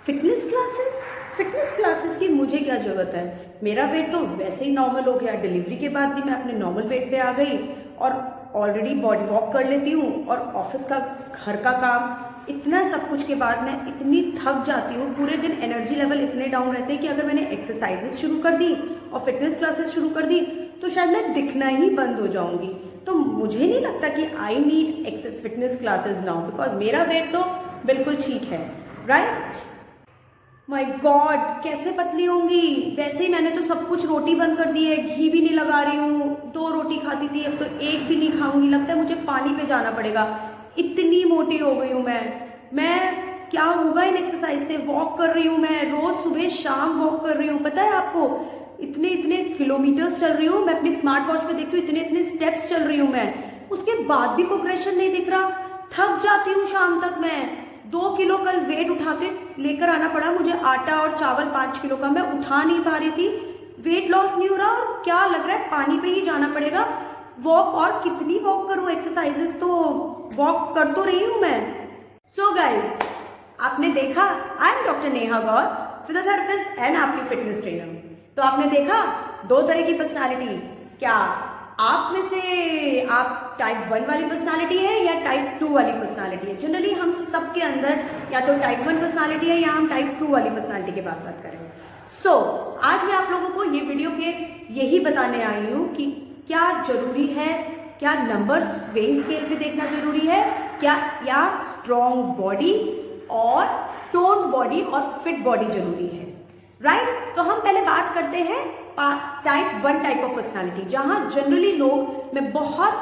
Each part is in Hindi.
फिटनेस क्लासेस की मुझे क्या ज़रूरत है। मेरा वेट तो वैसे ही नॉर्मल हो गया, डिलीवरी के बाद भी मैं अपने नॉर्मल वेट पे आ गई और ऑलरेडी बॉडी वॉक कर लेती हूँ और ऑफिस का, घर का काम, इतना सब कुछ के बाद मैं इतनी थक जाती हूँ, पूरे दिन एनर्जी लेवल इतने डाउन रहते हैं कि अगर मैंने एक्सरसाइजेस शुरू कर दी और फिटनेस क्लासेस शुरू कर दी तो शायद मैं दिखना ही बंद हो जाऊंगी। तो मुझे नहीं लगता कि I need fitness classes now, because मेरा वेट तो बिल्कुल ठीक है, राइट। माय गॉड, कैसे पतली होंगी। वैसे ही मैंने तो सब कुछ, रोटी बंद कर दी है, घी भी नहीं लगा रही हूँ। 2 रोटी खाती थी, अब तो 1 भी नहीं खाऊंगी। लगता है मुझे पानी पे जाना पड़ेगा, इतनी मोटी हो गई हूँ मैं क्या होगा इन एक्सरसाइज से। वॉक कर रही हूँ मैं, रोज सुबह शाम वॉक कर रही हूँ, पता है आपको, इतने इतने किलोमीटर्स चल रही हूँ मैं। अपनी स्मार्ट वॉच पे देखती हूँ इतने इतने स्टेप्स चल रही हूँ मैं, उसके बाद भी प्रोग्रेशन नहीं दिख रहा। थक जाती हूँ शाम तक मैं। 2 किलो कल वेट उठा के लेकर आना पड़ा मुझे, आटा और चावल 5 किलो का, मैं उठा नहीं पा रही थी। वेट लॉस नहीं हो रहा और क्या लग रहा है पानी पे ही जाना पड़ेगा। वॉक, और कितनी वॉक करूं, एक्सरसाइजेस तो वॉक कर तो रही हूं मैं। सो गाइज, आपने देखा, I am doctor Neha Gaur, physiotherapist and आपकी फिटनेस ट्रेनर। तो आपने देखा 2 तरह की पर्सनालिटी। क्या आप में से आप टाइप 1 वाली पर्सनालिटी है या टाइप 2 वाली पर्सनालिटी है। जनरली हम सबके अंदर या तो टाइप 1 पर्सनालिटी है या हम टाइप 2 वाली पर्सनालिटी की बात करें। सो आज मैं आप लोगों को ये वीडियो के यही बताने आई हूँ कि क्या जरूरी है, क्या नंबर्स वेइंग स्केल पे देखना जरूरी है, क्या या स्ट्रॉन्ग बॉडी और टोन बॉडी और फिट बॉडी जरूरी है, राइट। तो हम पहले बात करते हैं टाइप 1 टाइप ऑफ पर्सनालिटी, जहां जनरली लोग, मैं बहुत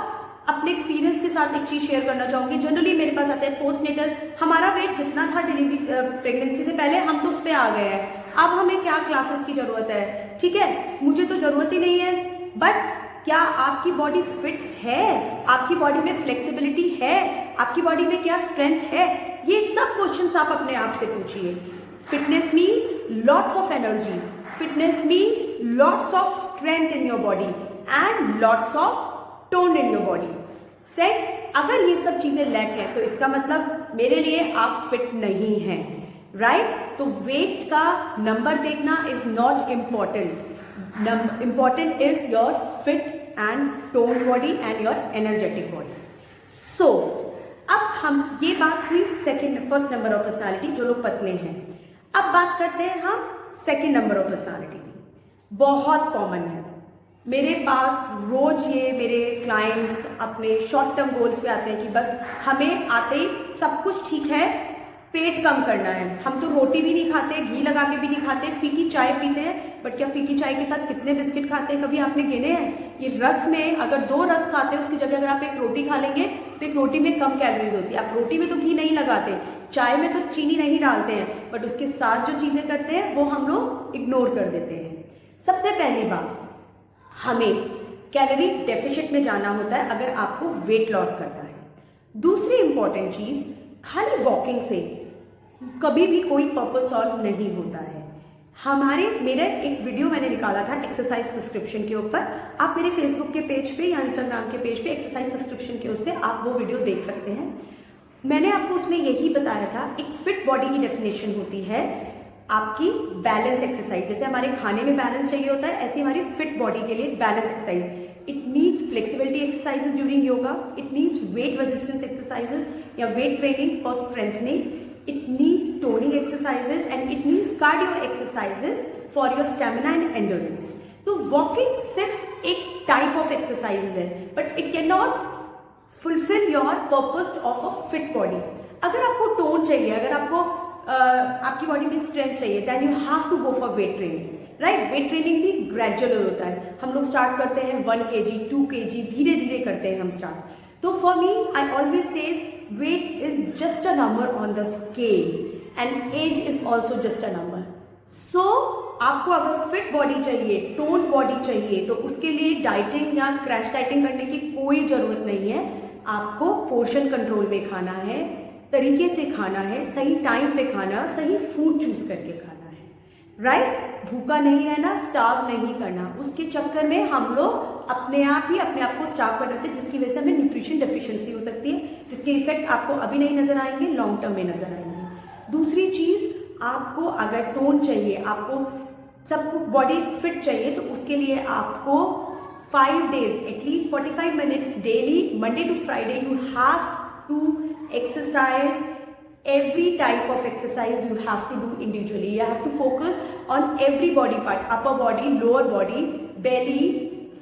अपने एक्सपीरियंस के साथ एक चीज शेयर करना चाहूंगी। जनरली मेरे पास आते हैं पोस्टनेटल, हमारा वेट जितना था डिलीवरी प्रेगनेंसी से पहले, हम तो उस पर आ गए हैं, अब हमें क्या क्लासेस की जरूरत है। ठीक है, मुझे तो जरूरत ही नहीं है, बट क्या आपकी बॉडी फिट है, आपकी बॉडी में फ्लेक्सिबिलिटी है, आपकी बॉडी में क्या स्ट्रेंथ है, ये सब क्वेश्चंस आप अपने आप से पूछिए। Fitness means lots of energy, fitness means lots of strength in your body and lots of tone in your body. Set, अगर ये सब चीजें लैक है तो इसका मतलब मेरे लिए आप फिट नहीं हैं, राइट। तो वेट का नंबर देखना is not important, important is your fit and tone body and your energetic body. So अब हम, ये बात हुई फर्स्ट नंबर ऑफ पर्सनालिटी, जो लोग पतले हैं। अब बात करते हैं हम सेकेंड नंबर ऑफ पर्सनालिटी की। बहुत कॉमन है, मेरे पास रोज ये मेरे क्लाइंट्स अपने शॉर्ट टर्म गोल्स पे आते हैं कि बस हमें आते ही सब कुछ ठीक है, पेट कम करना है। हम तो रोटी भी नहीं खाते, घी लगा के भी नहीं खाते, फीकी चाय पीते हैं, बट क्या फीकी चाय के साथ कितने बिस्किट खाते हैं, कभी आपने गिने हैं। ये रस में अगर 2 रस खाते हैं, उसकी जगह अगर आप 1 रोटी खा लेंगे तो 1 रोटी में कम कैलोरीज होती है। आप रोटी में तो घी नहीं लगाते, चाय में तो चीनी नहीं डालते हैं, बट उसके साथ जो चीजें करते हैं वो हम लोग इग्नोर कर देते हैं। सबसे पहली बात, हमें कैलोरी डेफिशिट में जाना होता है अगर आपको वेट लॉस करना है। दूसरी इंपॉर्टेंट चीज, खाली वॉकिंग से कभी भी कोई पर्पस सॉल्व नहीं होता है। मेरा एक वीडियो मैंने निकाला था एक्सरसाइज प्रिस्क्रिप्शन के ऊपर, आप मेरे फेसबुक के पेज पे या इंस्टाग्राम के पेज पे एक्सरसाइज प्रिस्क्रिप्शन के उससे आप वो वीडियो देख सकते हैं। मैंने आपको उसमें यही बताया था, एक फिट बॉडी की डेफिनेशन होती है आपकी बैलेंस एक्सरसाइज। जैसे हमारे खाने में बैलेंस चाहिए होता है, ऐसे हमारी फिट बॉडी के लिए balance exercise. It needs flexibility exercises during yoga, it needs weight resistance exercises या weight training for strengthening, it needs toning exercises and it needs cardio exercises for your stamina and endurance. तो वॉकिंग सिर्फ एक टाइप ऑफ एक्सरसाइज है, but it can not fulfil your purpose of a fit body. अगर आपको टोन चाहिए, अगर आपको आपकी बॉडी में स्ट्रेंथ चाहिए, then you have to go for weight training, right. Weight training भी ग्रेजुअल होता है, हम लोग स्टार्ट करते हैं 1 kg 2 kg, धीरे धीरे करते हैं हम स्टार्ट। तो for me, I always says weight is just a number on the scale and age is also just a number. So आपको अगर फिट बॉडी चाहिए, टोन बॉडी चाहिए, तो उसके लिए डाइटिंग या क्रैश डाइटिंग करने की कोई जरूरत नहीं है। आपको पोर्शन कंट्रोल में खाना है, तरीके से खाना है, सही टाइम पे खाना, सही फूड चूज करके खाना है, राइट। भूखा नहीं रहना, स्टार्व नहीं करना, उसके चक्कर में हम लोग अपने आप को स्टार्व कर देते हैं, जिसकी वजह से हमें न्यूट्रिशन डेफिशिएंसी हो सकती है, जिसके इफेक्ट आपको अभी नहीं नजर आएंगे, लॉन्ग टर्म में नजर आएंगे। दूसरी चीज, आपको अगर टोन चाहिए, आपको सब बॉडी फिट चाहिए, तो उसके लिए आपको 5 days, at least 45 minutes daily, Monday to Friday, you have to exercise. Every type of exercise you have to do individually. You have to focus on every body part, upper body, lower body, belly,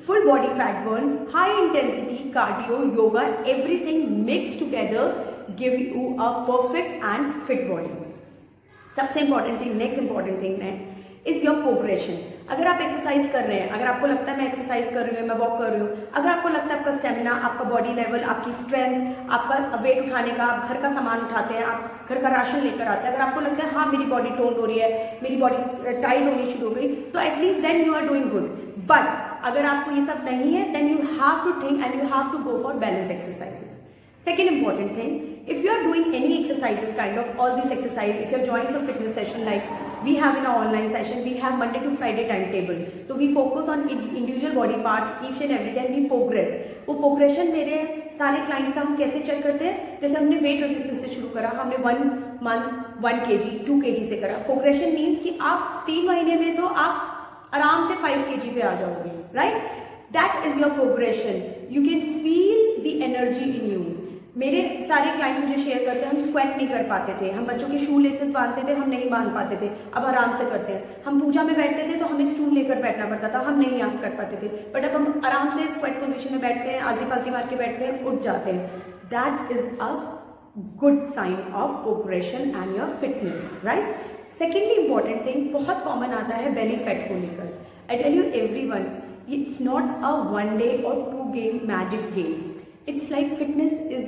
full body fat burn, high intensity cardio, yoga, everything mixed together give you a perfect and fit body. सबसे important thing, next important thing है इज योर प्रोग्रेशन. अगर आप एक्सरसाइज कर रहे हैं, अगर आपको लगता है मैं एक्सरसाइज कर रही हूँ, मैं वॉक कर रही हूँ, अगर आपको लगता है आपका स्टेमिना, आपका बॉडी लेवल, आपकी स्ट्रेंथ, आपका वेट उठाने का, आप घर का सामान उठाते हैं, आप घर का राशन लेकर आते हैं, अगर आपको लगता है हाँ मेरी बॉडी टोन हो रही है, मेरी बॉडी टाइट होनी शुरू हो गई, तो at least then you are doing good. But अगर आपको ये सब नहीं है, then you have to think and you have to go for balance exercises. Second important thing, if you are doing any exercises, kind of all these exercise, if you are joining some fitness session like we have in our online session, we have Monday to Friday timetable. So we focus on individual body parts each and every time we progress. वो progression मेरे सारे clients का हम कैसे check करते हैं? जैसे हमने weight resistance से शुरू करा, हमने 1 month 1 kg 2 kg से करा. Progression means कि आप 3 महीने में तो आप आराम से 5 kg पे आ जाओगे, right? That is your progression. You can feel the energy in you. मेरे सारे क्लाइंट मुझे शेयर करते हैं हम स्क्वेट नहीं कर पाते थे, हम बच्चों के शू लेसेस बांधते थे, हम नहीं बांध पाते थे, अब आराम से करते हैं. हम पूजा में बैठते थे तो हमें स्टूल लेकर बैठना पड़ता था, हम नहीं आप कर पाते थे, बट अब हम आराम से स्क्वेट पोजीशन में बैठते हैं, आधी पालती मार के बैठते हैं, उठ जाते हैं. That is a good sign of progression and your fitness, right. Secondly important thing, बहुत कॉमन आता है बेली फैट को लेकर. I tell you everyone, it's not a 1 day or 2 game magic game. It's like fitness is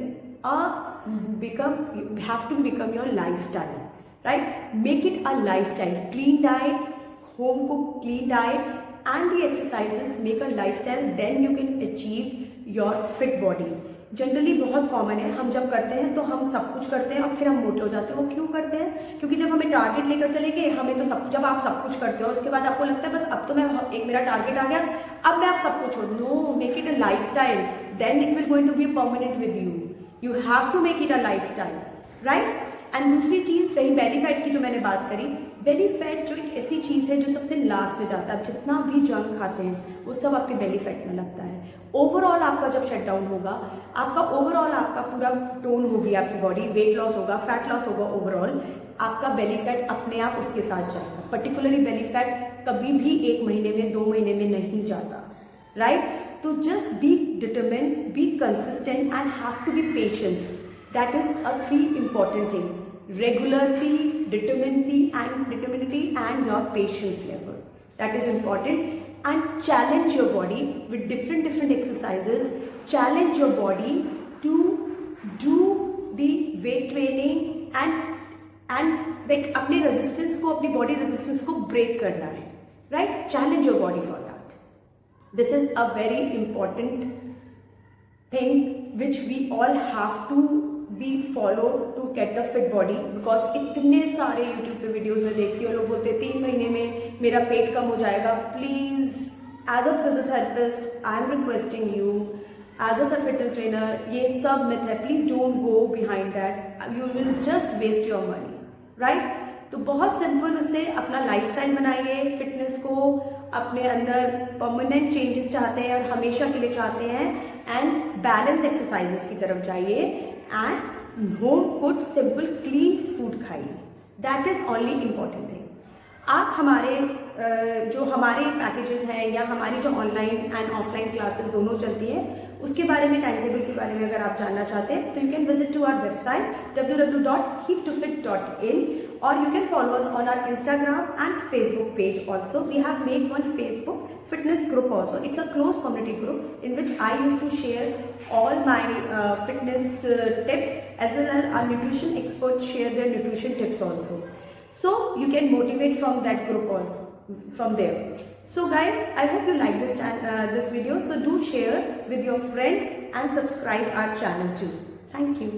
you have to become your lifestyle, right? Make it a lifestyle. Clean diet, home cooked clean diet, and the exercises make a lifestyle. Then you can achieve your fit body. Generally बहुत कॉमन है, हम जब करते हैं तो हम सब कुछ करते हैं और फिर हम मोटे हो जाते हैं. वो क्यों करते हैं? क्योंकि जब हमें टारगेट लेकर चलेंगे, हमें तो सब, जब आप सब कुछ करते हो और उसके बाद आपको लगता है बस अब तो मैं एक मेरा टारगेट आ गया, अब मैं आप सब कुछ छोड़. No, make it a lifestyle, then it will going to be permanent with you. You have to make it a lifestyle, right. And दूसरी चीज़ रही बेली फैट की, जो मैंने बात करी. बेली फैट जो एक ऐसी चीज़ है जो सबसे लास्ट में जाता है. आप जितना भी जंक खाते हैं वो सब आपके बेली फैट में लगता है. ओवरऑल आपका जब शट डाउन होगा, आपका ओवरऑल आपका पूरा टोन होगी आपकी बॉडी, वेट लॉस होगा, फैट लॉस होगा, ओवरऑल आपका बेली फैट अपने आप उसके साथ जाएगा. पर्टिकुलरली बेली फैट कभी भी 1 महीने में 2 महीने में नहीं जाता, राइट. तो just be determined, be consistent and have to be patience. That is a 3 important thing. Regularity, determinity and your patience level. That is important. And challenge your body with different exercises. Challenge your body to do the weight training and like अपने resistance को, अपनी body resistance को break करना है, right? Challenge your body for that. This is a very important thing which we all have to be followed to get the fit body. Because इतने सारे YouTube पे वीडियोज़ में देखती हूँ, लोग बोलते हैं 3 महीने में मेरा पेट कम हो जाएगा. Please, as a physiotherapist I am requesting you, as a fitness trainer, ये सब मिथ है. Please don't go behind that, you will just waste your money, right. तो बहुत सिंपल उससे अपना लाइफस्टाइल बनाइए. फिटनेस को अपने अंदर परमानेंट चेंजेस चाहते हैं और हमेशा के लिए चाहते हैं, एंड बैलेंस एक्सरसाइजेस की तरफ जाइए and home cooked simple clean food खाइए. That is only important thing. आप हमारे जो हमारे पैकेजेस हैं या हमारी जो ऑनलाइन एंड ऑफलाइन क्लासेस दोनों चलती हैं, उसके बारे में, टाइम टेबल के बारे में अगर आप जानना चाहते हैं तो you can visit to our website www.heat2fit.in, or you can follow us on our Instagram and Facebook page also. We have made one Facebook fitness group also. It's a closed community group in which I used to share all my fitness tips, as well as our nutrition experts share their nutrition tips also. So you can motivate from that group also, from there. So guys, I hope you like this video. So do share with your friends and subscribe our channel too. Thank you.